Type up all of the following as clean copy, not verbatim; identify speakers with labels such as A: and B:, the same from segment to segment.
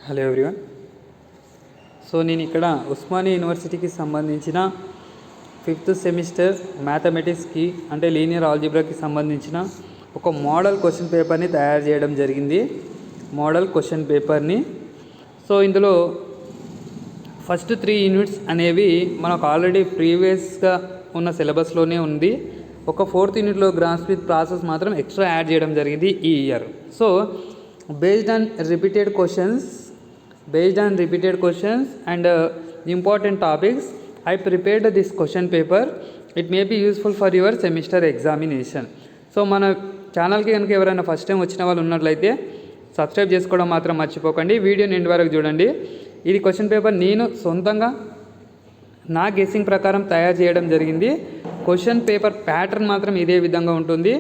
A: Hello everyone. So నేను ఇక్కడ ఉస్మానియా యూనివర్సిటీకి సంబంధించిన 5th సెమిస్టర్ మ్యాథమెటిక్స్కి అంటే లీనియర్ ఆల్జీబ్రాకి సంబంధించిన ఒక మోడల్ క్వశ్చన్ పేపర్ని తయారు చేయడం జరిగింది. మోడల్ క్వశ్చన్ పేపర్ని. సో ఇందులో ఫస్ట్ 3 యూనిట్స్ అనేవి మనకు ఆల్రెడీ ప్రీవియస్గా ఉన్న సిలబస్లోనే ఉంది. ఒక 4th యూనిట్లో గ్రాఫ్స్ విత్ ప్రాసెస్ మాత్రం ఎక్స్ట్రా యాడ్ చేయడం జరిగింది ఈ year. So based on repeated questions and important topics, I prepared this question paper. It may be useful for your semester examination. So మన ఛానల్కి కనుక ఎవరైనా ఫస్ట్ టైం వచ్చిన వాళ్ళు ఉన్నట్లయితే సబ్స్క్రైబ్ చేసుకోవడం మాత్రం మర్చిపోకండి. వీడియోని ఎండ్ వరకు చూడండి. ఇది క్వశ్చన్ పేపర్ నేను సొంతంగా నా గెస్సింగ్ ప్రకారం తయారు చేయడం జరిగింది. క్వశ్చన్ పేపర్ ప్యాటర్న్ మాత్రం ఇదే విధంగా ఉంటుంది.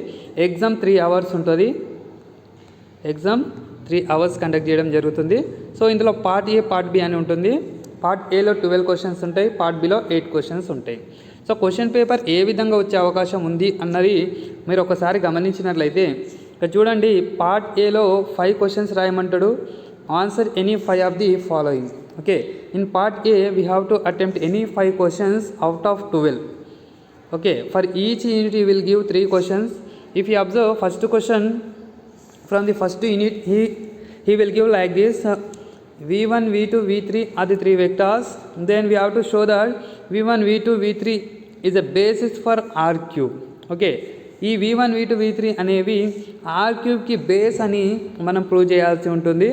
A: ఎగ్జామ్ 3 hours ఉంటుంది. ఎగ్జామ్ 3 hours కండక్ట్ చేయడం జరుగుతుంది. సో ఇందులో పార్ట్ ఏ, పార్ట్ బి అని ఉంటుంది. పార్ట్ ఏలో 12 క్వశ్చన్స్ ఉంటాయి, పార్ట్ బిలో 8 క్వశ్చన్స్ ఉంటాయి. సో క్వశ్చన్ పేపర్ ఏ విధంగా వచ్చే అవకాశం ఉంది అన్నది మీరు ఒకసారి గమనించినట్లయితే ఇక్కడ చూడండి. పార్ట్ ఏలో 5 క్వశ్చన్స్ రాయమంటాడు. Answer any 5 of the following. Okay, in part A we have to attempt any 5 questions out of 12. Okay, for each unit you will give 3 questions. If you observe first question from the first unit, he will give like this: v1, v2, v3 are the 3 vectors. Then we have to show that v1, v2, v3 is a basis for r cube. Okay, ఈ v1, v2, v3 అనేవి r cube కి base అని మనం prove చేయాల్సి ఉంటుంది.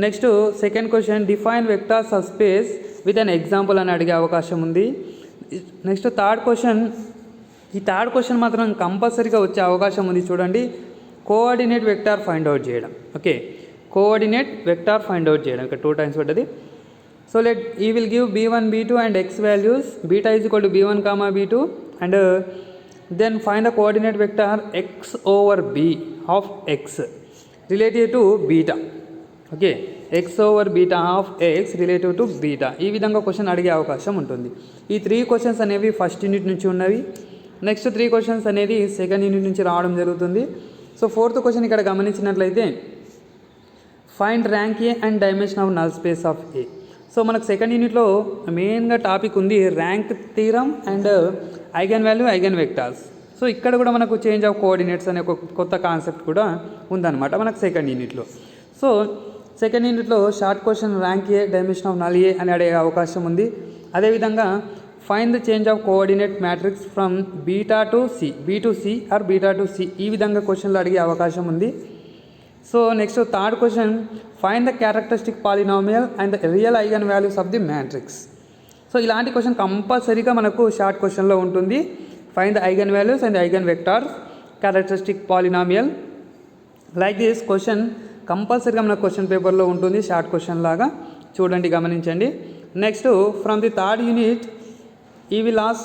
A: Next second question, define vectors of space with an example అని అడిగే అవకాశం ఉంది. నెక్స్ట్ థర్డ్ క్వశ్చన్, ఈ థర్డ్ క్వశ్చన్ మాత్రం కంపల్సరీగా వచ్చే అవకాశం ఉంది. చూడండి, కోఆర్డినేట్ వెక్టార్ ఫైండ్ అవుట్ చేయడం. Okay, coordinate vector find out చేయడం ఇక్కడ 2 times పడ్డది. సో లెట్ ఈ will give b1, b2 and x values. Beta is equal to b1, b2 and then find the coordinate vector x over b of x relative to beta. Okay, x over beta of x relative to beta. ఈ విధంగా question అడిగే అవకాశం ఉంటుంది. ఈ 3 questions అనేవి first unit నుంచి ఉన్నవి. Next 3 questions అనేది సెకండ్ యూనిట్ నుంచి రావడం జరుగుతుంది. సో 4th క్వశ్చన్ ఇక్కడ గమనించినట్లయితే find rank A and dimension of null space of A. So మనకు సెకండ్ యూనిట్లో మెయిన్గా టాపిక్ ఉంది rank theorem and eigen value, eigen vectors. So ఇక్కడ కూడా మనకు చేంజ్ ఆఫ్ కోఆర్డినేట్స్ అనే ఒక కొత్త కాన్సెప్ట్ కూడా ఉందన్నమాట మనకు సెకండ్ యూనిట్లో. సో సెకండ్ యూనిట్లో short question rank A, dimension of null A అని అడిగే అవకాశం ఉంది. అదేవిధంగా find the change of coordinate matrix from beta to C, B to C or beta to C. ఈ విధంగా క్వశ్చన్లు అడిగే అవకాశం ఉంది. So next third question, find the characteristic polynomial and the real eigen values of the matrix. So ఇలాంటి question కంపల్సరీగా మనకు short క్వశ్చన్లో ఉంటుంది. Find the eigen values and eigen vectors, characteristic polynomial. Like this question కంపల్సరీగా మన question పేపర్లో ఉంటుంది short question లాగా. చూడండి, గమనించండి. Next from the third unit he will ask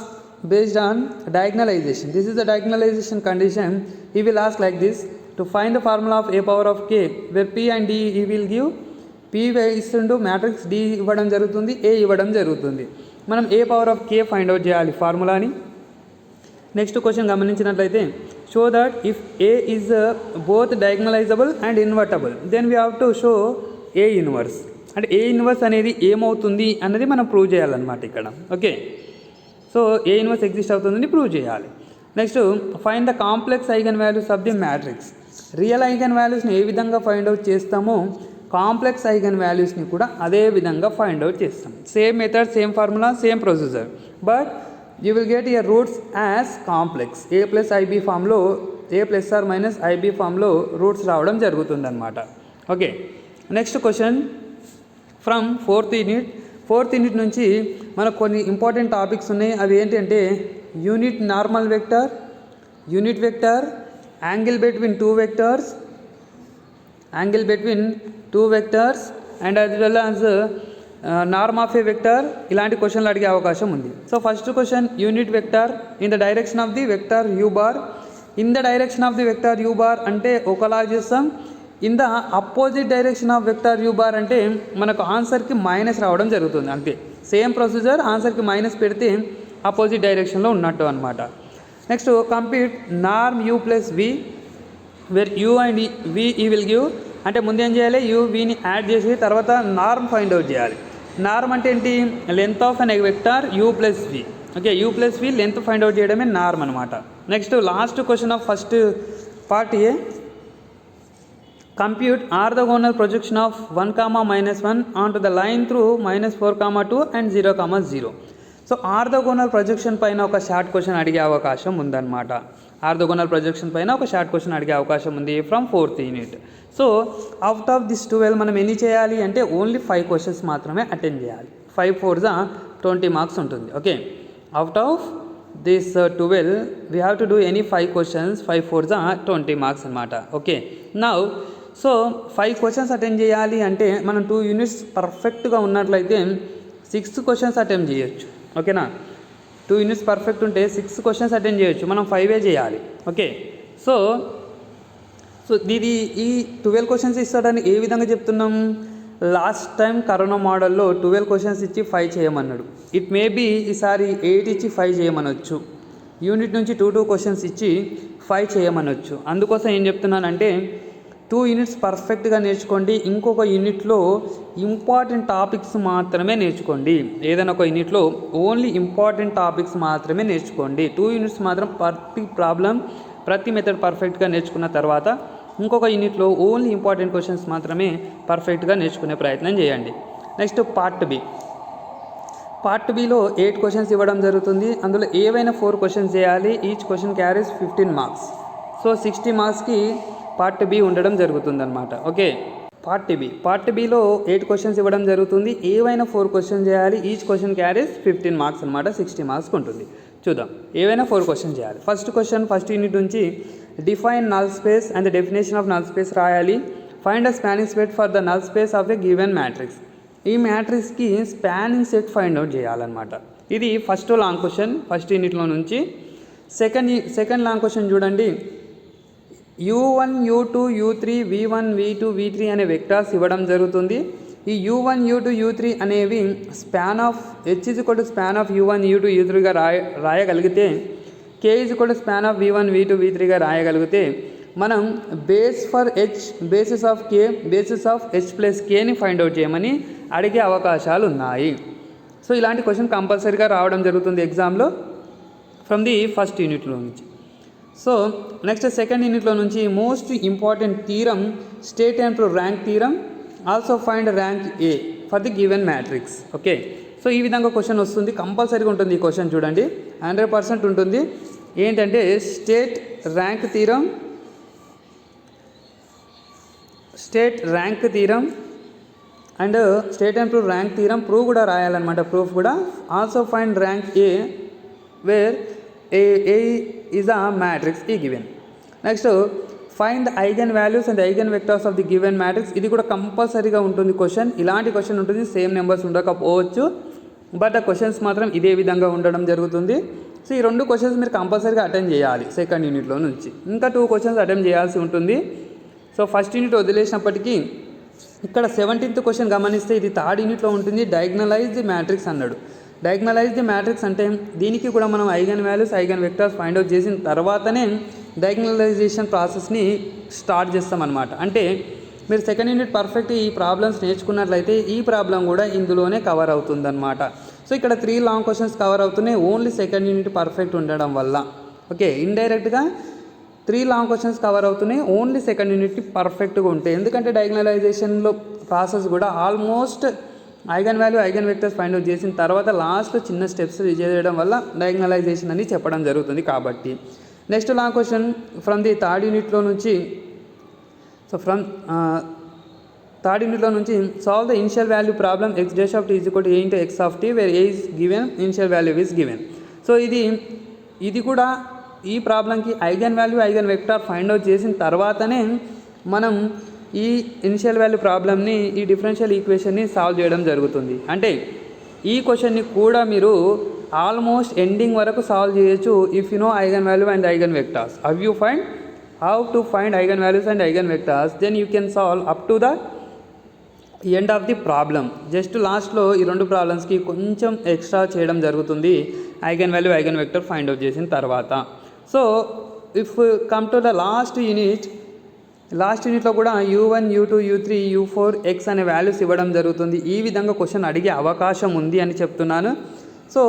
A: based on diagonalization. This is the diagonalization condition. He will ask like this: to find the formula of a power of k, where p and d he will give p ఇస్తుండు matrix, d ఇవ్వడం జరుగుతుంది, a ఇవ్వడం జరుగుతుంది. మనం a power of k find out చేయాలి ఫార్ములాని. Next question గమనించినట్లయితే, show that if a is both diagonalisable and invertible, then we have to show a inverse. అంటే a ఇన్వర్స్ అనేది ఏమవుతుంది అన్నది మనం ప్రూవ్ చేయాలన్నమాట ఇక్కడ. Okay, so A inverse exist అవుతుందని ప్రూవ్ చేయాలి. Next find the complex eigen values of the matrix. Real eigen వాల్యూస్ని ఏ విధంగా ఫైండ్ అవుట్ చేస్తామో కాంప్లెక్స్ ఐగన్ వాల్యూస్ని కూడా అదే విధంగా ఫైండ్ అవుట్ చేస్తాం. Same method, same formula, same procedure, but you will get your roots as complex. A plus IB ఫామ్లో, ఏ plus are minus IB ఫామ్లో రూట్స్ రావడం జరుగుతుందన్నమాట. Okay, next question from 4th unit. 4th unit నుంచి మనకు కొన్ని important topics ఉన్నాయి. అవి ఏంటంటే unit normal vector, unit vector, angle between 2 vectors, angle between 2 vectors and as well as norm of a vector. ఇలాంటి క్వశ్చన్లు అడిగే అవకాశం ఉంది. So first question, unit vector in the direction of the vector u bar. In the direction of the vector u bar అంటే ఒకలా చేస్తాం. In the opposite direction of vector u bar అంటే మనకు ఆన్సర్కి మైనస్ రావడం జరుగుతుంది. అంతే, సేమ్ ప్రొసీజర్. ఆన్సర్కి మైనస్ పెడితే అపోజిట్ డైరెక్షన్లో ఉన్నట్టు అనమాట. Next complete norm u plus v, where u and వి ఈ విల్ గివ్ అంటే ముందు ఏం చేయాలి, విని యాడ్ చేసి తర్వాత నార్మ్ ఫైండ్ అవుట్ చేయాలి. నార్మ్ అంటే ఏంటి, length of an vector u plus V. Okay, u plus V length find out చేయడమే నార్మ్ అనమాట. Next last question of first part A, compute orthogonal projection of 1, on to the line through -4, 2 and 0, 0. So orthogonal projection పైన ఒక short question అడిగే అవకాశం ఉందన్నమాట. Orthogonal projection పైన ఒక short question అడిగే అవకాశం ఉంది from 4th unit. So out of this 12 మనం ఎన్ని చేయాలి అంటే ఓన్లీ 5 క్వశ్చన్స్ మాత్రమే అటెండ్ చేయాలి. 5 4 20 మార్క్స్ ఉంటుంది. Okay, out of this 12 we have to do any 5 questions. 5 4 20 marks అనమాట. Okay, now so 5 questions attend చేయాలి అంటే మనం 2 యూనిట్స్ పర్ఫెక్ట్గా ఉన్నట్లయితే 6 క్వశ్చన్స్ అటెండ్ చేయొచ్చు. ఓకేనా, 2 యూనిట్స్ పర్ఫెక్ట్ ఉంటే 6 క్వశ్చన్స్ అటెండ్ చేయొచ్చు, మనం 5 చేయాలి. ఓకే, సో ఇది ఈ 12 క్వశ్చన్స్ ఇస్తాడని ఏ విధంగా చెప్తున్నాం, లాస్ట్ టైం కరోనా మోడల్లో 12 క్వశ్చన్స్ ఇచ్చి 5 చేయమన్నాడు. ఇట్ మే బీ ఈసారి 8 ఇచ్చి 5 చేయమనొచ్చు, యూనిట్ నుంచి 2 క్వశ్చన్స్ ఇచ్చి 5 చేయమనొచ్చు. అందుకోసం ఏం చెప్తున్నానంటే 2 యూనిట్స్ పర్ఫెక్ట్గా నేర్చుకోండి. ఇంకొక యూనిట్లో ఇంపార్టెంట్ టాపిక్స్ మాత్రమే నేర్చుకోండి. ఏదైనా ఒక యూనిట్లో ఓన్లీ ఇంపార్టెంట్ టాపిక్స్ మాత్రమే నేర్చుకోండి. 2 యూనిట్స్ మాత్రం ప్రతి మెథడ్ పర్ఫెక్ట్గా నేర్చుకున్న తర్వాత ఇంకొక యూనిట్లో ఓన్లీ ఇంపార్టెంట్ క్వశ్చన్స్ మాత్రమే పర్ఫెక్ట్గా నేర్చుకునే ప్రయత్నం చేయండి. నెక్స్ట్ పార్ట్ బిలో 8 క్వశ్చన్స్ ఇవ్వడం జరుగుతుంది. అందులో ఏవైనా 4 క్వశ్చన్స్ చేయాలి. Each question carries 15 marks. So 60 మార్క్స్కి పార్ట్ బి ఉండడం జరుగుతుందన్నమాట. ఓకే, పార్ట్ బిలో 8 క్వశ్చన్స్ ఇవ్వడం జరుగుతుంది. ఏవైనా 4 క్వశ్చన్స్ చేయాలి. ఈచ్ క్వశ్చన్ క్యారీస్ 15 మార్క్స్ అనమాట. 60 మార్క్స్కి ఉంటుంది. చూద్దాం, ఏవైనా 4 క్వశ్చన్స్ చేయాలి. ఫస్ట్ క్వశ్చన్ ఫస్ట్ యూనిట్ నుంచి define null space and the definition of null space రాయాలి. Find a spanning set for the null space of a given matrix. ఈ మ్యాట్రిక్స్కి స్పానింగ్ సెట్ ఫైండ్ అవుట్ చేయాలన్నమాట. ఇది ఫస్ట్ లాంగ్ క్వశ్చన్ ఫస్ట్ యూనిట్లో నుంచి. Second long question చూడండి, u1 u2 u3 v1 v2 v3 అనే vectors ఇవ్వడం జరుగుతుంది. ఈ u1 u2 u3 అనేవి span of h span of u1 u2 u3గా రాయగలిగితే, k span of v1 v2 v3గా రాయగలిగితే మనం base for h, basis of k, basis of h plus kని ఫైండ్ అవుట్ చేయమని అడిగే అవకాశాలు ఉన్నాయి. సో ఇలాంటి క్వశ్చన్ కంపల్సరీగా రావడం జరుగుతుంది ఎగ్జామ్లో ఫ్రమ్ ది ఫస్ట్ యూనిట్లో నుంచి. సో నెక్స్ట్ సెకండ్ యూనిట్లో నుంచి most important theorem, state and prove rank theorem, also find rank A for the given matrix. Okay, so ఈ విధంగా క్వశ్చన్ వస్తుంది, కంపల్సరీగా ఉంటుంది ఈ క్వశ్చన్. చూడండి 100% ఉంటుంది. ఏంటంటే state rank theorem and state and prove rank theorem, proof కూడా రాయాలన్నమాట. ప్రూఫ్ కూడా also find rank A where A is a matrix E given. Next, find the eigenvalues and the eigenvectors of the given matrix. ఇది కూడా కంపల్సరీగా ఉంటుంది question. ఇలాంటి question ఉంటుంది, same numbers ఉండకపోవచ్చు, బట్ ఆ క్వశ్చన్స్ మాత్రం ఇదే విధంగా ఉండడం జరుగుతుంది. సో ఈ 2 క్వశ్చన్స్ మీరు కంపల్సరీగా అటెండ్ చేయాలి సెకండ్ యూనిట్లో నుంచి. ఇంకా 2 క్వశ్చన్స్ అటెండ్ చేయాల్సి ఉంటుంది. సో ఫస్ట్ యూనిట్ వదిలేసినప్పటికీ ఇక్కడ 17th క్వశ్చన్ గమనిస్తే ఇది థర్డ్ యూనిట్లో ఉంటుంది. డయాగ్నలైజ్ ది మ్యాట్రిక్స్ అన్నాడు. డయాగ్నలైజ్ ది మ్యాట్రిక్స్ అంటే దీనికి కూడా మనం eigen values, eigen vectors find out చేసిన తర్వాతనే డయాగ్నలైజేషన్ ప్రాసెస్ని స్టార్ట్ చేస్తామన్నమాట. అంటే మీరు సెకండ్ యూనిట్ పర్ఫెక్ట్ ఈ ప్రాబ్లమ్స్ నేర్చుకున్నట్లయితే ఈ ప్రాబ్లం కూడా ఇందులోనే కవర్ అవుతుందన్నమాట. సో ఇక్కడ 3 లాంగ్ క్వశ్చన్స్ కవర్ అవుతున్నాయి ఓన్లీ సెకండ్ యూనిట్ పర్ఫెక్ట్ ఉండడం వల్ల. ఓకే, ఇండైరెక్ట్గా 3 లాంగ్ క్వశ్చన్స్ కవర్ అవుతున్నాయి ఓన్లీ సెకండ్ యూనిట్ పర్ఫెక్ట్గా ఉంటాయి. ఎందుకంటే డయాగ్నలైజేషన్లో ప్రాసెస్ కూడా almost eigen value, eigen vectors find out చేసిన తర్వాత లాస్ట్లో చిన్న స్టెప్స్ చేయడం వల్ల డయాగ్నలైజేషన్ అని చెప్పడం జరుగుతుంది కాబట్టి. Next long question from the third యూనిట్లో నుంచి. సో ఫ్రమ్ థర్డ్ యూనిట్లో నుంచి solve the initial value problem x dash of t is equal to a into x ఆఫ్ t where a is given, initial value is given. So ఇది కూడా ఈ ప్రాబ్లంకి eigen value, eigen vector find out చేసిన తర్వాతనే మనం ఈ initial value ప్రాబ్లమ్ని, ఈ డిఫరెన్షియల్ ఈక్వేషన్ని సాల్వ్ చేయడం జరుగుతుంది. అంటే ఈ క్వశ్చన్ని కూడా మీరు ఆల్మోస్ట్ ఎండింగ్ వరకు సాల్వ్ చేయొచ్చు if you know eigen value and eigen vectors. How to find eigen values and eigen vectors, then you can solve up to the end of the problem. Just లాస్ట్లో ఈ 2 ప్రాబ్లమ్స్కి కొంచెం extra చేయడం జరుగుతుంది eigen value, eigen vector find out చేసిన తర్వాత. So if come to the last unit, last యూనిట్లో కూడా u1 u2 u3 u4 x అనే వాల్యూస్ ఇవ్వడం జరుగుతుంది. ఈ విధంగా క్వశ్చన్ అడిగే అవకాశం ఉంది అని చెప్తున్నాను. సో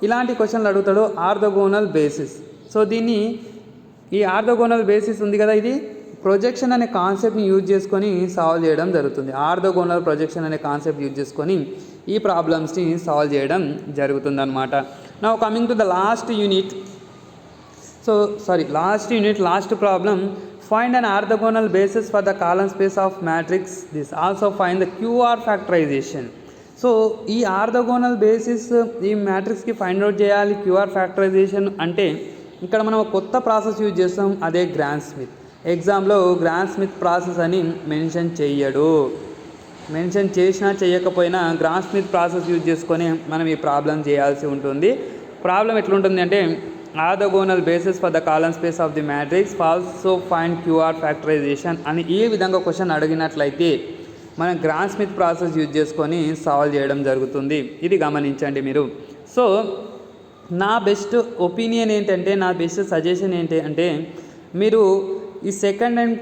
A: ఇలాంటి క్వశ్చన్లు అడుగుతాడు ఆర్థోగోనల్ బేసిస్. సో దీన్ని ఈ ఆర్థోగోనల్ బేసిస్ ఉంది కదా, ఇది ప్రొజెక్షన్ అనే కాన్సెప్ట్ని యూజ్ చేసుకొని సాల్వ్ చేయడం జరుగుతుంది. ఆర్థోగోనల్ ప్రొజెక్షన్ అనే కాన్సెప్ట్ యూజ్ చేసుకొని ఈ ప్రాబ్లమ్స్ని సాల్వ్ చేయడం జరుగుతుందన్నమాట. Now coming to the last unit. Last problem, find an orthogonal basis for the column space of matrix. This also find the QR factorization. So ఈ orthogonal basis ఈ మ్యాట్రిక్స్కి find out చేయాలి. QR factorisation అంటే ఇక్కడ మనం కొత్త process use చేస్తాం, అదే Gram Schmidt. ఎగ్జామ్లో గ్రామ్ స్మిత్ ప్రాసెస్ అని మెన్షన్ చేయడు. మెన్షన్ చేసినా చేయకపోయినా గ్రామ్ స్మిత్ ప్రాసెస్ యూజ్ చేసుకొని మనం ఈ ప్రాబ్లం చేయాల్సి ఉంటుంది. ప్రాబ్లం ఎట్లుంటుంది అంటే, orthogonal basis for the column space of the matrix also find QR factorization అని ఈ విధంగా క్వశ్చన్ అడిగినట్లయితే మనం గ్రామ్ స్మిత్ ప్రాసెస్ యూజ్ చేసుకొని సాల్వ్ చేయడం జరుగుతుంది. ఇది గమనించండి మీరు. సో నా బెస్ట్ ఒపీనియన్ ఏంటంటే, నా బెస్ట్ సజెషన్ ఏంటి అంటే, మీరు ఈ సెకండ్ అండ్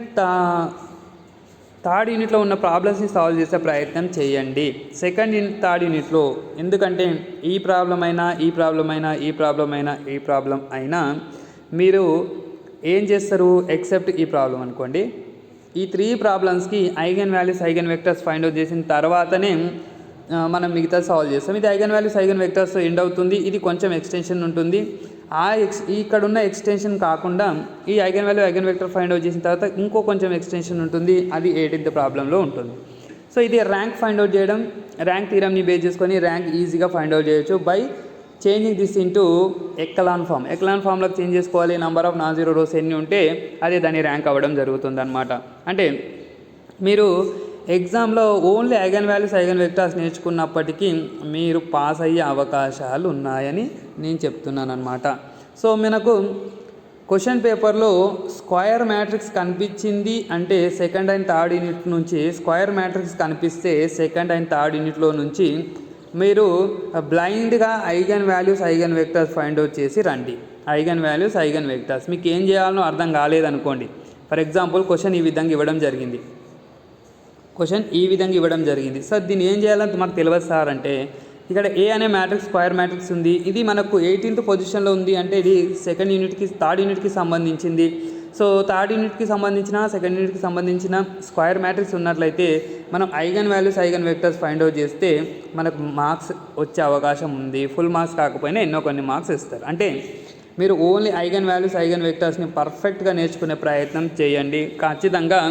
A: థర్డ్ యూనిట్లో ఉన్న ప్రాబ్లమ్స్ని సాల్వ్ చేసే ప్రయత్నం చేయండి. సెకండ్ థర్డ్ యూనిట్లో, ఎందుకంటే ఈ ప్రాబ్లం అయినా మీరు ఏం చేస్తారు, ఎక్సెప్ట్ ఈ ప్రాబ్లం అనుకోండి, ఈ 3 ప్రాబ్లమ్స్కి eigen values eigen vectors find out చేసిన తర్వాతనే మనం మిగతా సాల్వ్ చేస్తాం. ఇది eigen values eigen vectors end అవుతుంది. ఇది కొంచెం ఎక్స్టెన్షన్ ఉంటుంది. ఇక్కడ ఉన్న ఎక్స్టెన్షన్ కాకుండా ఈ eigen value eigen vector find out చేసిన తర్వాత ఇంకో కొంచెం ఎక్స్టెన్షన్ ఉంటుంది, అది 18th ప్రాబ్లంలో ఉంటుంది. సో ఇది ర్యాంక్ ఫైండ్ అవుట్ చేయడం, ర్యాంక్ థీరమ్ని బేస్ చేసుకొని ర్యాంక్ ఈజీగా ఫైండ్ అవుట్ చేయొచ్చు by changing this into echelon form. Echelon ఫామ్లోకి చేంజ్ చేసుకోవాలి. Number of non zero rows ఎన్ని ఉంటే అదే దాని ర్యాంక్ అవ్వడం జరుగుతుంది అనమాట. అంటే మీరు ఎగ్జామ్లో only eigen values eigen vectors నేర్చుకున్నప్పటికీ మీరు పాస్ అయ్యే అవకాశాలు ఉన్నాయని నేను చెప్తున్నాను అనమాట. సో మనకు క్వశ్చన్ పేపర్లో స్క్వేర్ మ్యాట్రిక్స్ కనిపించింది అంటే సెకండ్ అండ్ థర్డ్ యూనిట్ నుంచి స్క్వేర్ మ్యాట్రిక్స్ కనిపిస్తే సెకండ్ అండ్ థర్డ్ యూనిట్లో నుంచి మీరు బ్లైండ్గా eigen values eigen vectors find out చేసి రండి. ఐగన్ వాల్యూస్ ఐగన్ వెక్టర్స్ మీకు ఏం చేయాలనో అర్థం కాలేదనుకోండి. ఫర్ ఎగ్జాంపుల్ క్వశ్చన్ ఈ విధంగా ఇవ్వడం జరిగింది. సార్ దీన్ని ఏం చేయాలని మాకు తెలియదు సార్ అంటే, ఇక్కడ ఏ అనే మ్యాట్రిక్స్ స్క్వేర్ మ్యాట్రిక్స్ ఉంది, ఇది మనకు 18th పొజిషన్లో ఉంది అంటే ఇది థర్డ్ యూనిట్కి సంబంధించింది. సో థర్డ్ యూనిట్కి సంబంధించిన సెకండ్ యూనిట్కి సంబంధించిన స్క్వేర్ మ్యాట్రిక్స్ ఉన్నట్లయితే మనం eigen values eigen vectors find out చేస్తే మనకు మార్క్స్ వచ్చే అవకాశం ఉంది. ఫుల్ మార్క్స్ కాకపోయినా ఎన్నో కొన్ని మార్క్స్ ఇస్తారు. అంటే మీరు ఓన్లీ ఐగన్ వాల్యూస్ ఐగన్ వెక్టర్స్ని పర్ఫెక్ట్గా నేర్చుకునే ప్రయత్నం చేయండి. ఖచ్చితంగా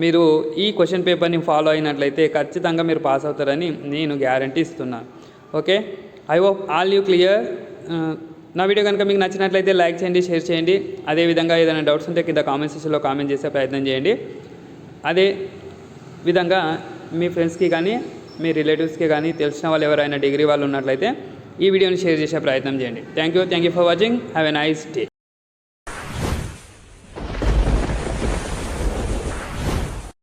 A: మీరు ఈ క్వశ్చన్ పేపర్ని ఫాలో అయినట్లయితే ఖచ్చితంగా మీరు పాస్ అవుతారని నేను గ్యారంటీ ఇస్తున్నాను. Okay, I hope all you clear. నా వీడియో కనుక మీకు నచ్చినట్లయితే లైక్ చేయండి, షేర్ చేయండి. అదేవిధంగా ఏదైనా డౌట్స్ ఉంటే కింద కామెంట్ సెక్షన్లో కామెంట్ చేసే ప్రయత్నం చేయండి. అదే విధంగా మీ ఫ్రెండ్స్కి కానీ మీ రిలేటివ్స్కి కానీ తెలిసిన వాళ్ళు ఎవరైనా డిగ్రీ వాళ్ళు ఉన్నట్లయితే ఈ వీడియోని షేర్ చేసే ప్రయత్నం చేయండి. Thank you for watching. Have a nice day.